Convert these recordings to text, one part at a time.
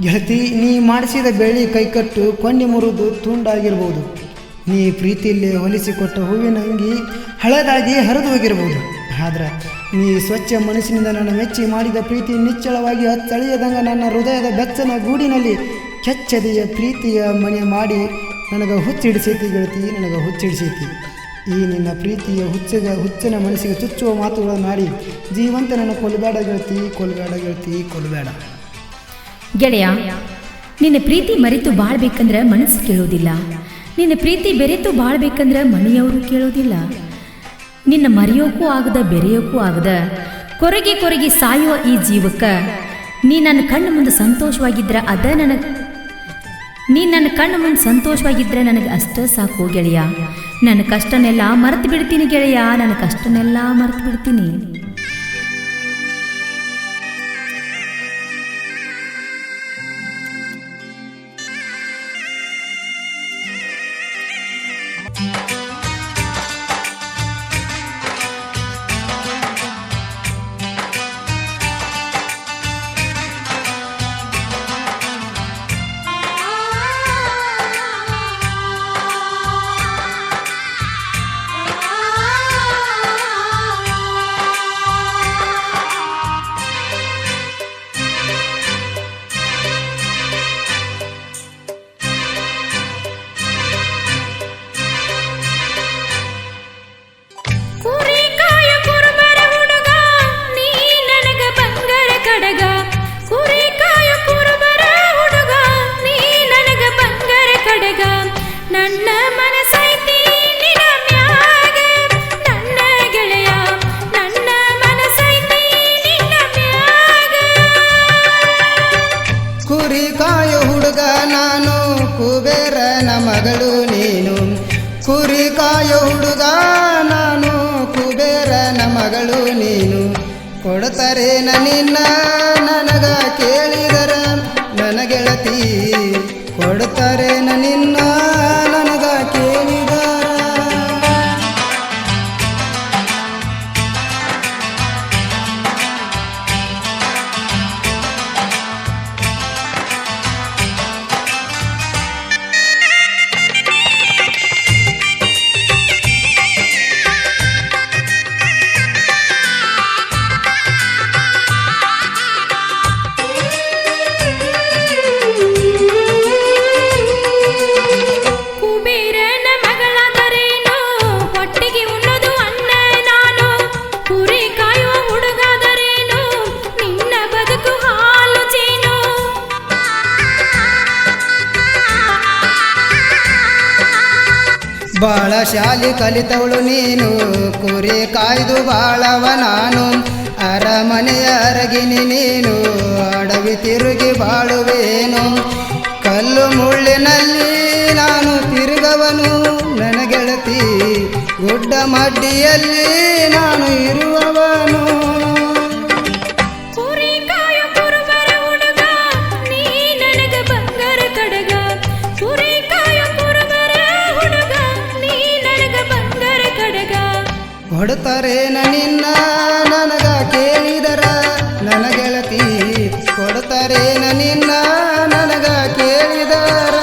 ಗೆಳತಿ, ನೀ ಮಾಡಿಸಿದ ಬೆಳ್ಳಿ ಕೈಕಟ್ಟು ಕೊಂಡಿ ಮುರಿದು ತುಂಡಾಗಿರ್ಬೋದು. ನೀ ಪ್ರೀತಿಯಲ್ಲಿ ಹೊಲಿಸಿಕೊಟ್ಟ ಹೂವಿನ ಅಂಗಿ ಹಳದಾಗಿ ಹರಿದು ಹೋಗಿರ್ಬೋದು. ಆದ್ರೆ ನೀ ಸ್ವಚ್ಛ ಮನಸ್ಸಿನಿಂದ ನನ್ನ ಮೆಚ್ಚಿ ಮಾಡಿದ ಪ್ರೀತಿ ನಿಚ್ಚಳವಾಗಿ ಅಚ್ಚಳಿಯದಂಗ ನನ್ನ ಹೃದಯದ ಬೆಚ್ಚನ ಗೂಡಿನಲ್ಲಿ ಕೆಚ್ಚದೆಯ ಪ್ರೀತಿಯ ಮನೆ ಮಾಡಿ ನನಗೆ ಹುಚ್ಚಿಡಿಸೈತಿ ಗೆಳತಿ, ನನಗೆ ಹುಚ್ಚಿಡಿಸೈತಿ. ಈ ನಿನ್ನ ಪ್ರೀತಿಯ ಹುಚ್ಚನ ಮನಸ್ಸಿಗೆ ಚುಚ್ಚುವ ಮಾತುಗಳನ್ನಾಡಿ ಜೀವಂತ ನನ್ನ ಕೊಲ್ಲಬೇಡ ಗೆಳತಿ, ಕೊಲ್ಲಬೇಡ ಗೆಳತಿ, ಕೊಲ್ಲಬೇಡ. ಗೆಳೆಯ, ನಿನ್ನ ಪ್ರೀತಿ ಮರೆತು ಬಾಳ್ಬೇಕಂದ್ರೆ ಮನಸ್ಸು ಕೇಳೋದಿಲ್ಲ. ನಿನ್ನ ಪ್ರೀತಿ ಬೆರೆತು ಬಾಳ್ಬೇಕಂದ್ರೆ ಮನೆಯವರು ಕೇಳೋದಿಲ್ಲ. ನಿನ್ನ ಮರೆಯೋಕ್ಕೂ ಆಗದ ಬೆರೆಯೋಕ್ಕೂ ಆಗದ ಕೊರಗಿ ಕೊರಗಿ ಸಾಯುವ ಈ ಜೀವಕ್ಕೆ ನೀ ನನ್ನ ಕಣ್ಣು ಮುಂದೆ ಸಂತೋಷವಾಗಿದ್ರೆ ನನ್ನ ಕಣ್ಣು ಮುಂದೆ ಸಂತೋಷವಾಗಿದ್ದರೆ ನನಗೆ ಅಷ್ಟೇ ಸಾಕು ಗೆಳೆಯ. ನನ್ನ ಕಷ್ಟನೆಲ್ಲ ಮರೆತು ಬಿಡ್ತೀನಿ ಗೆಳೆಯ, ನನ್ನ ಕಷ್ಟನೆಲ್ಲ ಮರೆತು ಬಿಡ್ತೀನಿ. ಮಗಳು ನೀನು ಕುರಿಕಾಯ ಹುಡುಗ, ನಾನು ಕುಬೇರನ ಮಗಳು ನೀನು. ಕೊಡ್ತಾರೇನ ನಿನ್ನ ನನಗ ಕೇಳಿದರ ನನ್ನ ಗೆಳತಿ, ಕೊಡ್ತಾರೇನ ನಿನ್ನ ನನಗ ಕೇಳಿದರ. ಬಾಳ ಶಾಲಿ ಕಲಿತವಳು ನೀನು, ಕುರಿ ಕಾಯ್ದು ಬಾಳವ ನಾನು. ಅರಮನೆಯ ಅರಗಿನಿ ನೀನು, ಅಡವಿ ತಿರುಗಿ ಬಾಳುವೇನು. ಕಲ್ಲು ಮುಳ್ಳಿನಲ್ಲಿ ನಾನು ತಿರುಗವನು ನನ್ನ ಗೆಳತಿ, ಗುಡ್ಡ ಮಡ್ಡಿಯಲ್ಲಿ ನಾನು ಇರುವವನು. ಕೊಡ್ತಾರೇನ ನಿನ್ನ ನನಗ ಕೇಳಿದರ ನನ್ನ ಗೆಳತಿ, ಕೊಡ್ತಾರೇನ ನಿನ್ನ ನನಗ ಕೇಳಿದರ.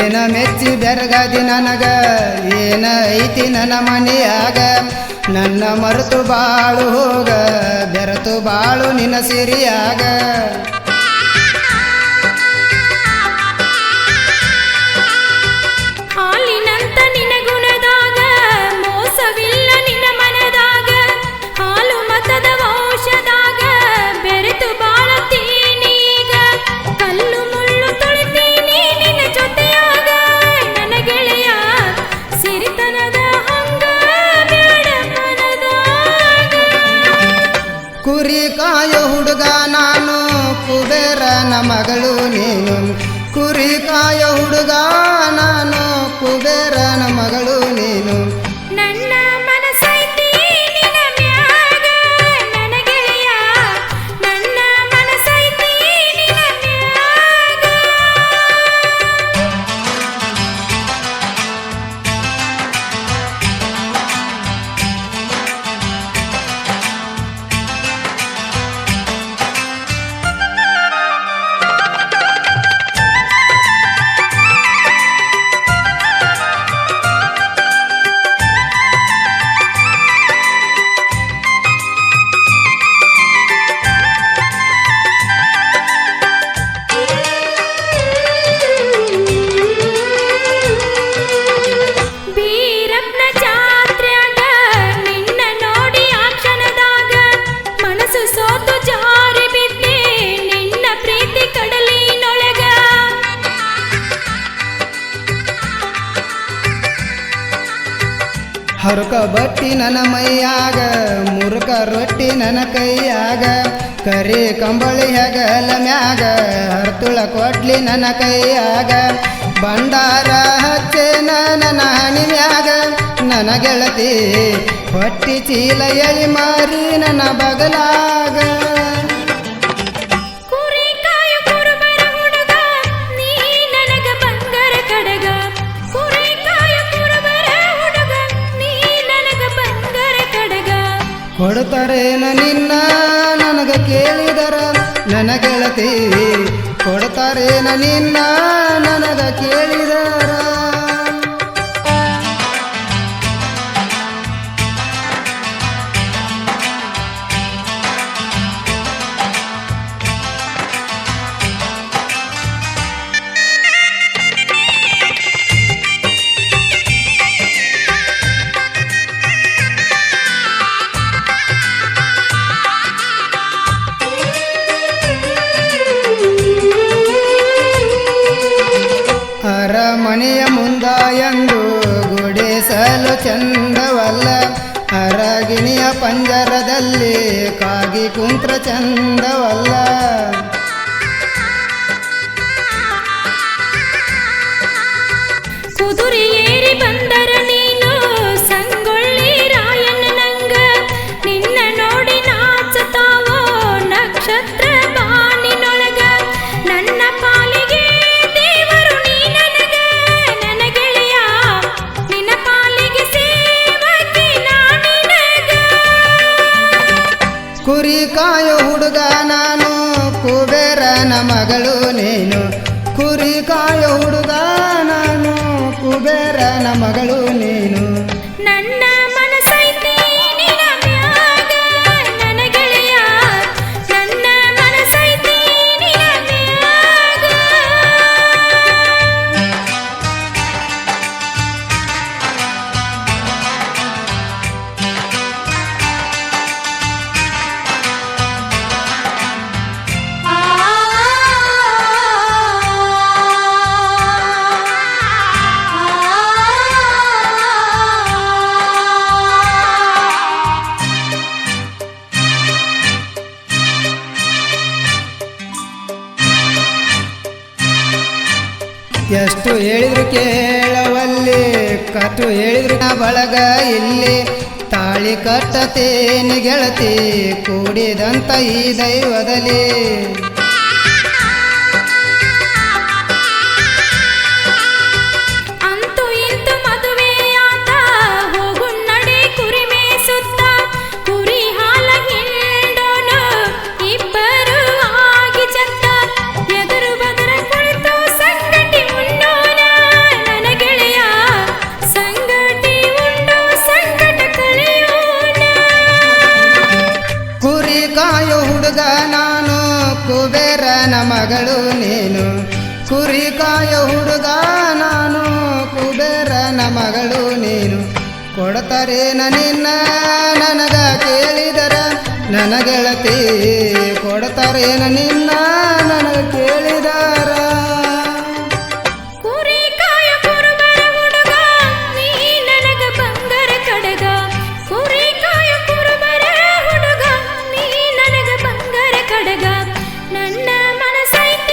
ಏನ ಮೆಚ್ಚಿ ಬೆರಗಾದಿ ನನಗ, ಏನ ಐತಿ ನನ್ನ ಮನೆಯಾಗ. ನನ್ನ ಮರೆತು ಬಾಳು ಹೋಗ, ಬೆರೆತು ಬಾಳು ನಿನ್ನ ಸಿರಿಯಾಗ. ಹಾಲಿನಂತ ನಿನ್ನ ಗುಣದಾಗ ಮೋಸವಿಲ್ಲ ನಿನ್ನ ಮನದಾಗ. ಹಾಲು ಮತದ ಔಷಧಾಗ ಬೆರೆತು ಬಾಳತೀನಿ ಈಗ. ಕಲ್ಲು ಮುಳ್ಳು ತೊಳಿತೀನಿ ನಿನ್ನ ಜೊತೆಯಾಗ ನನ್ನ ಗೆಳೆಯ, ಸಿರಿತನದ ಹಂಗ ಬ್ಯಾಡ ಮನದಾಗ. ಕುರಿ ಕಾಯೋ ಹುಡುಗ ನಾನು, ಮಗಳು ನೀನು ಕುರಿ ಕಾಯೋ ಹುಡುಗ ನಾನು ಕುಬೇರನ ಮಗಳು ನೀನು ನನ್ನ ಮನಸೈತಿ ನಿನ್ನ ಮ್ಯಾಗ ನನ್ನ ಗೆಳೆಯ ನನ್ನ ಮನಸೈತಿ ನಿನ್ನ ಮ್ಯಾಗ ಬೀರಪ್ಪನ ಜಾತ್ರ್ಯಾಗ ನಿನ್ನ ನೋಡಿ ಆ ಕ್ಷಣದಾಗ ಮನಸ್ಸು ಸೋತು ಜಾರಿ ಬಿದ್ದೆ ನಿನ್ನ ಪ್ರೀತಿ ಕಡಲಿನೊಳಗ ಹರಕ ಬಟ್ಟಿ ನನ್ನ ಮೈಯಾಗ ಮುರುಕ ರೊಟ್ಟಿ ನನ್ನ ಕೈಯಾಗ ಕರಿ ಕಂಬಳಿ ಹೆಗಲ ಮ್ಯಾಗ ಹರ್ತುಳ ಕೊಡ್ಲಿ ನನ್ನ ಕೈಯಾಗ ಭಂಡಾರ ಹಚ್ಚೆ ನನ್ನ ಹಣಿ ಮ್ಯಾಗ ನನ್ನ ಗೆಳತಿ ಹೊಟ್ಟಿ ಚೀಲ ಎಳಿ ಮಾರಿ ನನ್ನ ಬಗಲಾಗ ಕುರಿ ಕಾಯ ಕುರುಬರ ಹುಡುಗ ನೀ ನನಗ ಬಂಗಾರ ಕಡಗ ಕುರಿ ಕಾಯ ಕುರುಬರ ಹುಡುಗ ನೀ ನನಗ ಬಂಗಾರ ಕಡಗ ಕೊಡ್ತಾರೇನ ನಿನ್ನ ನನಗ ಕೇಳಿದರ ನನ್ನ ಗೆಳತಿ ಕೊಡ್ತಾರೇನ ನಿನ್ನ ನನಗ ಕೇಳಿದರ ಅರಮನೆಯ ಮುಂದ ಎಂದು ಗುಡಿಸಲು ಚಂದವಲ್ಲ ಅರಗಿಣಿಯ ಪಂಜರದಲ್ಲಿ ಕಾಗಿ ಕುಂತ್ರ ಚಂದವಲ್ಲ ಕುದುರೆ ಏರಿ ಬಂದರ ನೀನು ಸಂಗೊಳ್ಳಿ ರಾಯನ ನಂಗ ನಿನ್ನ ನೋಡಿ ನಾಚತಾವೋ ನಕ್ಷತ್ರ ಬಾನಿನೊಳಗ ನನ್ನ ಪಾಲಿಗೆ ದೇವರು ನೀ ನನಗ ನನ್ನ ಗೆಳೆಯ ನಿನ್ನ ಪಾಲಿಗೆ ಸೇವಕಿ ನಾನಿನಗ ಕುರಿ ಕಾಯೋ ಹುಡುಗ ನಾನು ಕುಬೇರನ ಮಗಳು ನೀನು ಕುರಿ ಕಾಯೋ ಹುಡುಗ ನಾನು ಕುಬೇರನ ಮಗಳು ನೀನು ನನ್ನ ಮನಸೈತಿ ನಿನ್ನ ಮ್ಯಾಗ ನನ್ನ ಗೆಳೆಯ ನನ್ನ ಮನಸೈತಿ ನಿನ್ನ ಮ್ಯಾಗ ಎಷ್ಟು ಹೇಳಿದ್ರು ಕೇಳವಲ್ಲಿ ಕಟ್ಟು ಹೇಳಿದ್ರು ನಾ ಬಳಗ ಇಲ್ಲಿ ತಾಳಿ ಕಟ್ಟತೇನೆ ಗೆಳತಿ ಕೂಡಿದಂತ ಈ ದೈವದಲ್ಲಿ ಅಂತೂ ಇಂತು ಮದುವೆಯಾತ ಹೋಗು ನಡೆ ಕುರಿ ಮೇಸುತ್ತ ಕುರಿ ಹಾಲ ಹಿಂಡೋನು ಇಬ್ಬರು ಆಗಿ ಚತ್ತ ಎದುರು ಬದರ ಕುಳಿತು ಸಂಗಟಿ ಉಣ್ಣೋಣ ನನ್ನ ಗೆಳೆಯ ಸಂಗಟಿ ಉಂಡು ಸಂಕಟ ಕಳೆಯೋಣ ಕುರಿ ಕಾಯೋ ಹುಡುಗ ನಾನು ಕುಬೇರನ ಮಗಳು ನೀನು ಕುರಿ ಕಾಯೋ ಹುಡುಗ ನಾನು ಕುಬೇರನ ಮಗಳು ನೀನು ಕೊಡ್ತಾರೇನ ನಿನ್ನ ನನಗ ಕೇಳಿದರ ನನ್ನ ಗೆಳತಿ ಕೊಡ್ತಾರೇನ ನಿನ್ನ ನನಗ ಕೇಳಿದರ ಕುರಿ ಕಾಯ ಕುರುಬರ ಹುಡುಗ ನೀ ನನಗ ಬಂಗಾರ ಕಡಗ ಕುರಿ ಕಾಯ ಕುರುಬರ ಹುಡುಗ ನೀ ನನಗ ಬಂಗಾರ ಕಡಗ ನನ್ನ ಮನಸೈತಿ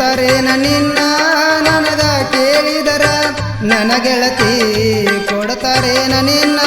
ಕೊಡ್ತಾರೇನ ನಿನ್ನ ನನಗ ಕೇಳಿದರ ನನ್ನ ಗೆಳತಿ ಕೊಡ್ತಾರೇನ ನಿನ್ನ